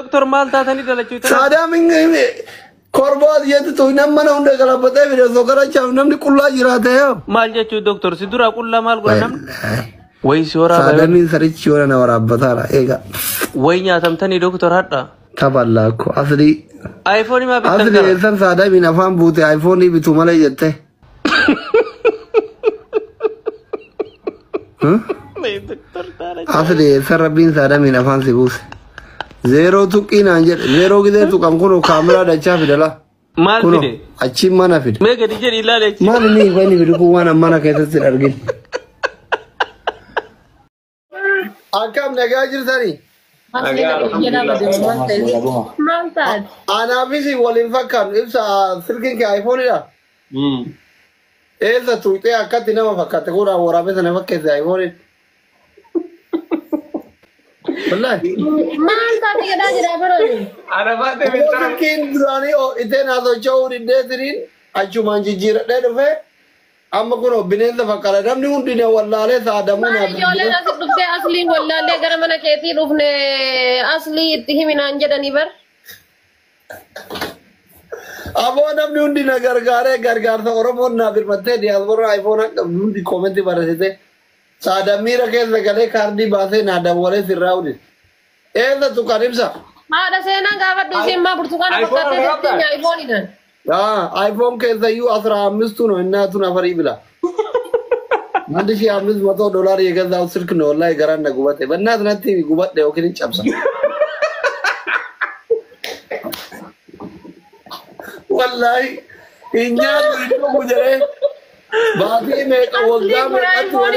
Doktor Malta tani dalachu ita. Sada mingi korbo yet to namma na unde kala pata video so kara cham namni kulla jirate yo. Mal jachu doctor sidura kulla mal guranam. Wai sura ba. Sada min sari chura na wara batara ega. Wai nya tamtani doctor hatta. Taballa ko asli iPhone ma bitan asli insan sada min afam bute iPhone ni bitu mala jette. Asli sarabin sada min afam sibus. Zero tukin anjir zero gide tu kam kono kamera da chafi dala. Mal fide. Achi mana fide. Me ga dijeri ilale. Mal ni bani bidu ko wana mana kaita sir argin. Akam nagajir tani. Mantap. Ana bisi walin fakkan ibsa sirkin ke iPhone ida. Esa tu te akati nama fakkate kura wara besa ne fakke iPhone. Wallahi. Mantap ni kada jira baro. Ana bate bitan. Kin durani o itena do chawri dedrin achu manji jira defe. Amma kono binenza fakkala namni undine wallale sa damuna. Jole na dubte asli wallale gara mana keti rufne asli itti minan jedani bar. Abo namni undine gargar sa oromon na birmatte di alboro iPhone undi comment barasete. Sadamira ke legale kardi base na dawale sirraudi. Eza tu karimsa. Ada sena gawa dusimma burtukana fakkate iPhone idan. iPhone ke zayu asra mistu no inna tuna fari bila. Mandi shi amis $100 yegaza sirk no wallahi garan na gubate. Banna zanati gubat de okini chapsa. Wallahi inya video mujare baati me ka wagga me iPhone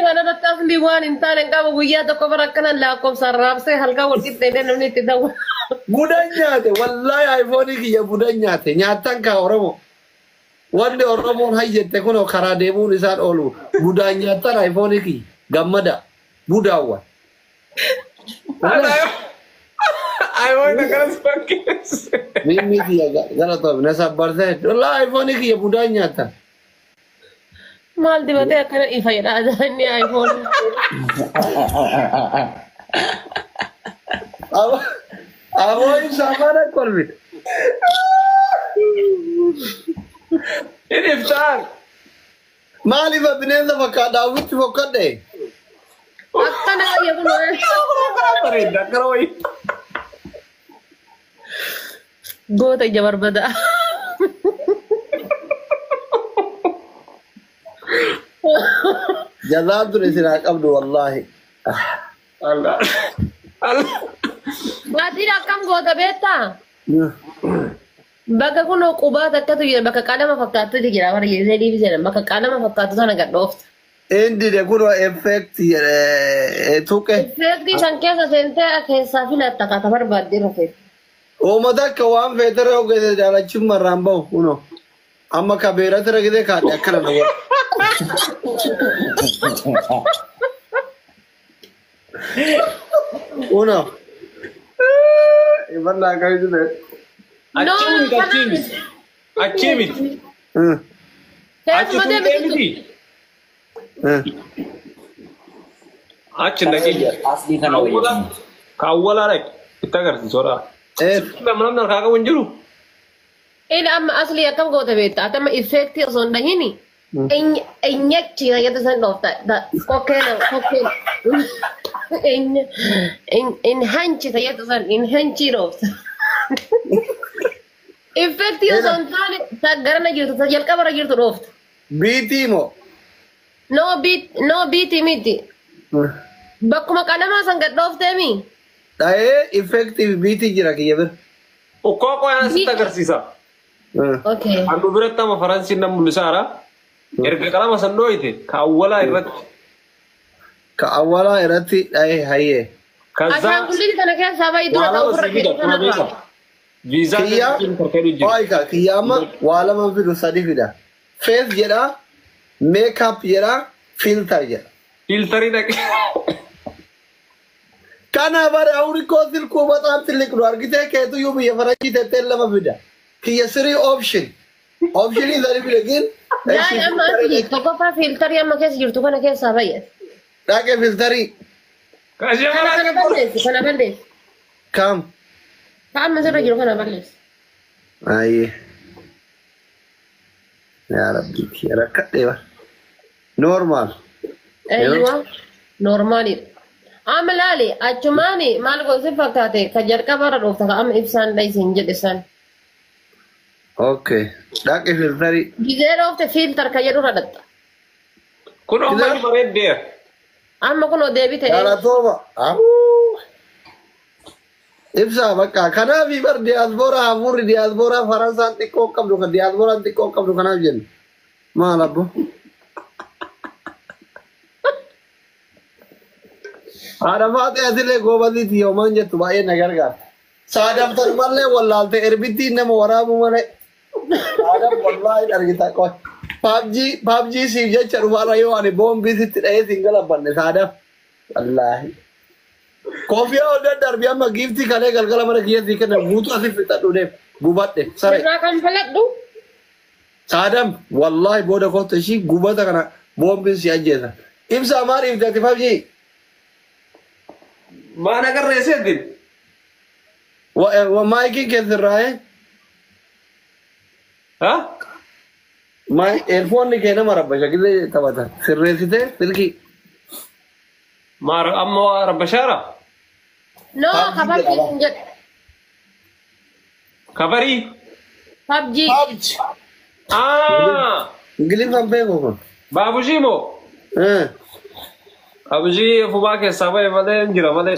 wana da tasli wan intalen ka bugiya to ko barakana la ko sarraf se halka wati tede namni tidaw. Budanya te wallahi iPhone ki ya budanya te nyatan ka oromo wande oromo hayyete kono khara demu nisan olu budanya tan iPhone ki gamada budawa iPhone na karas pakkes. mimi dia gala to na sabar se wallahi iPhone ki ya budanya ta Mal di bate akana ifayda adani iPhone. Abo samana kolbi. Ini iftar. Mali ba binenza fakada witti fokade. Akana ya kuno. Pare dakaroi. Go ta jabar bada. جذاب تريسنا قبل والله Allah. Allah. Mati rakam go ta beta. Baka kuno qubata katu ya baka kadama fakkatu digira war yeze di bisena baka kadama fakkatu sana gadoft. Endi de kuno effect tuke. Effect di sankhya sa sente ke safila takata bar baddi rofe. O mada kawam fetere o gede jala chimma rambo kuno. Amma kabera tere gede ka dakara no. Uno. Ibanna kai de. Achimit. Asli kana wajib. Kawala rek. Kita garsi sora. Namnam kaga wanjuru. Ila amma asli akam go ta beta atama effect son dangini. In yakci na yadda san dofta da kokena. In hanci ta yadda san in hanci dofta. Effect son tane ta garna girtu ta jalka bara girtu dofta. BT mo. No BT miti. Bakkuma kadama san gad dofta mi. Dae effective BT jira kiyaber. Ukko ko yana sita garsisa. Okay. Andu birata ma Faransi nam mulisara. Erga kalama sando ite kawala irati dae haye. Kaza. Asan kulli kana kaya saba itu atau Visa. Visa. Oika kiyama wala man fidu sadi fida. Face jeda makeup jeda filter jeda. Filteri nak. Kana bare auri ko dil ko batam tilik ro argite ke tu yubi Faransi te tella ma fida. Kiya siri option. Option is dari bilagin. Ya amma asli to ko fa filter ya ma kaya girtu kana kaya saba ya. Dake filteri. Kasih Kana bende. Kam. Kaama sirra jiru kana balleessa. Aye. Ya Rabbi, ya rakkadhe ba. Normal. Eeyyiwa noormaaliidha. Amma laali achumaani maal gosa fakkaate ka jalqabarra dhufta ka amma ibsaan dhaysiin jedhe san. Okay. Dhaqi filtari. Gizee dhoofte fiiltar ka jedhu radhatta. Kun ummanni bareeddee. Amma kun deebii ta'e. Galatooma. Ibsa bakka kanaafi bar diyaasboora hafuurri diyaasboora Faransaan xiqqoo qabdu kan diyaasbooraan xiqqoo qabdu kanaaf jennu. Maal abbo? Haadha faatee asillee goobasiiti yoomaan jettu baay'ee na gargaara. Saadamtan mallee wallaalte erbittiin nama waraabuu malee. Saadam wallaahi argita qoy. Paabjii siif jecha dhufaarra yoo ani boombii sitti dha'ee siin galabbanne saadam. Wallaahi. Koofiyyaa ol daddarbi amma giiftii kalee galgala mana kiyyatti kenna guutuu asii fixadhu deem gubadhe saree. Irraa kan faladhu. Saadam wallaahi booda kootta ishii gubata kana boombiin si ajjeesa. Ibsaa maaliif gati paabjii? Maan agarreessee din? Maayikii keessirraa Ha? Eerfoonni kee nama rabbasha gisee taphatan sirreessitee silkii. Maar amma rabbashaara? No kababjii hin jedhe. Kabarii? Pabjii. Ingiliffaan beeku kun. Baabushii moo? Baabushii fubaa keessaa bahe malee hin jira malee.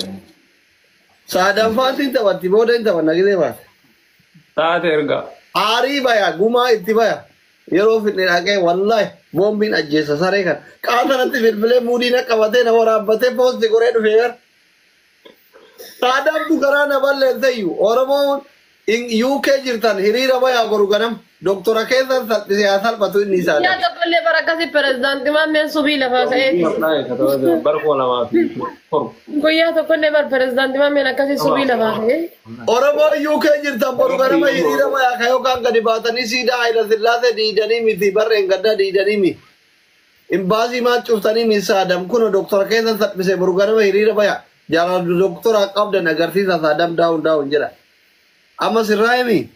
Saadaffaatiin taphatti booda hin taphanna gisee baate. Taate erga. Aarii baya gumaa itti baya. Yeroo fidne dhaqee wallaahi boombiin ajjeessa saree kan. Qaatanatti bilbilee muudii qabatee na waraabbatee poosti goree dhufee gar. Saadamtu karaa na balleesseyyuu Oromoon UK jirtan hiriira bayaa goru ganam. Doktora keessan salphisee haa salphatu inni isaa. Yaa tokkollee barakkasi pirezidaantii maammeen subii lafaa ta'ee. Barkoo lamaa fi Guyyaa tokkollee bar pirezidaantii maammeen akkasii subii lafaa ta'ee. Oromoon UK jirtan boru ganama hiriira bayaa ka yookaan gadi baatanii siidaa Hayila Sillaasee diidanii miti barreen gaddaa diidanii mi. Imbaasii maa cuftanii mi saadam kun doktora keessan salphisee boru ganama hiriira bayaa. Jaalala doktora qabdan agarsiisa saadam daawun jedha. Amma sirraa himi.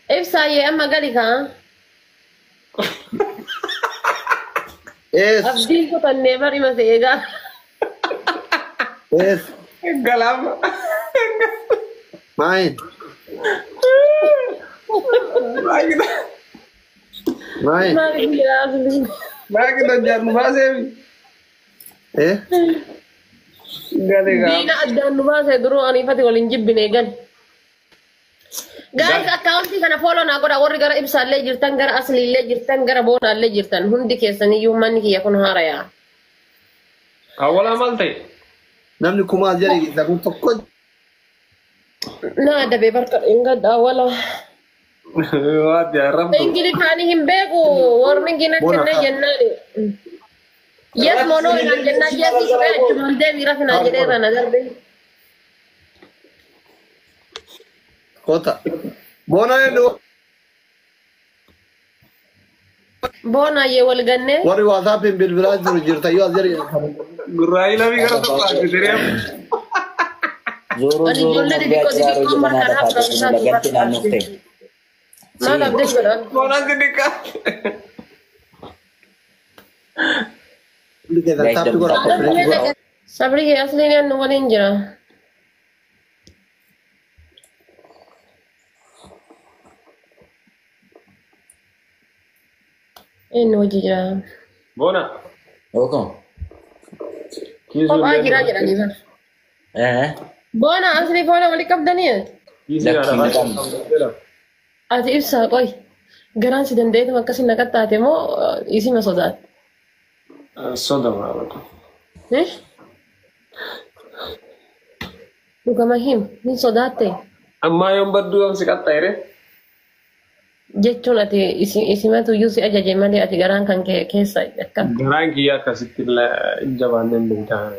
Ibsaayyee amma gali kaa. Abdiin kutannee bari mase eegaa. Galama. Main. Main. Maa kita jangan bahasa. Diina addaan nu baasee duruu aniifati waliin jibbine gali. Guys, akkaawuntii kana follow naa godha warri gara ibsaallee jirtan gara asliillee jirtan gara boonaallee jirtan hundi keessaniyyuu manni kiyya kun haarayaa. Awwala maal ta'e? Namni kumaa jedhee kun tokko. Naa dabee barka dhingadha awwala. Waa diyaarramtu. Ingilifaanii hin beeku warri gina kennee jennaani. Yes mono inaan jennaan yes isbee achumaan deebii rafinaa jedheerra na darbe. Kota. Bona endo. Bona ye wal ganne. Warri WhatsApp in bilbilaa jiru jirta yoo azir. Gurraayi lamii gara tokko ajjeetere. Zoro zoro biacara jangan ada kata ganti nanukte. Maal abdee godhan. Bona sidika. Sabri kee asliin anu waliin jira. Ini wajib jira. Bona. Oke. Kopaa jira jira ni bar. Bona asli bona wali kabdani ya. Ati ibsa koi. Garaan si dandeetu akkasi naqattaate moo isi ma sodaat? Soda maal. Dhugama him ni sodaatte. Amma yoon badduu yoon si qaxxayre. Jechuun ati isimatu iyyuu si ajaje malee ati garaan kan keessa akkam. Garaan kiyya akkasitti jabaanneen beekaa.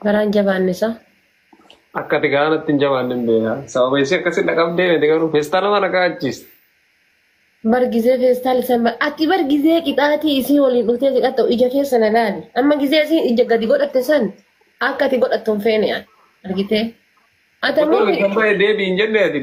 Garaan jabaannisa. Akka ati garaanatti hin jabaanneen beekaa. Sababa isii akkasitti dhaqabdee miti garuu feestaala mana kaa'achiis. Bargizee feestaal san ati bargizee qixaatii isii waliin dhutee siqatta ija keessa na laali. Amma gizee isii ija gadi godhatte san akka ati godhattu hin feene argitee. Ata Betul, mumi. sampai dia pinjam dia.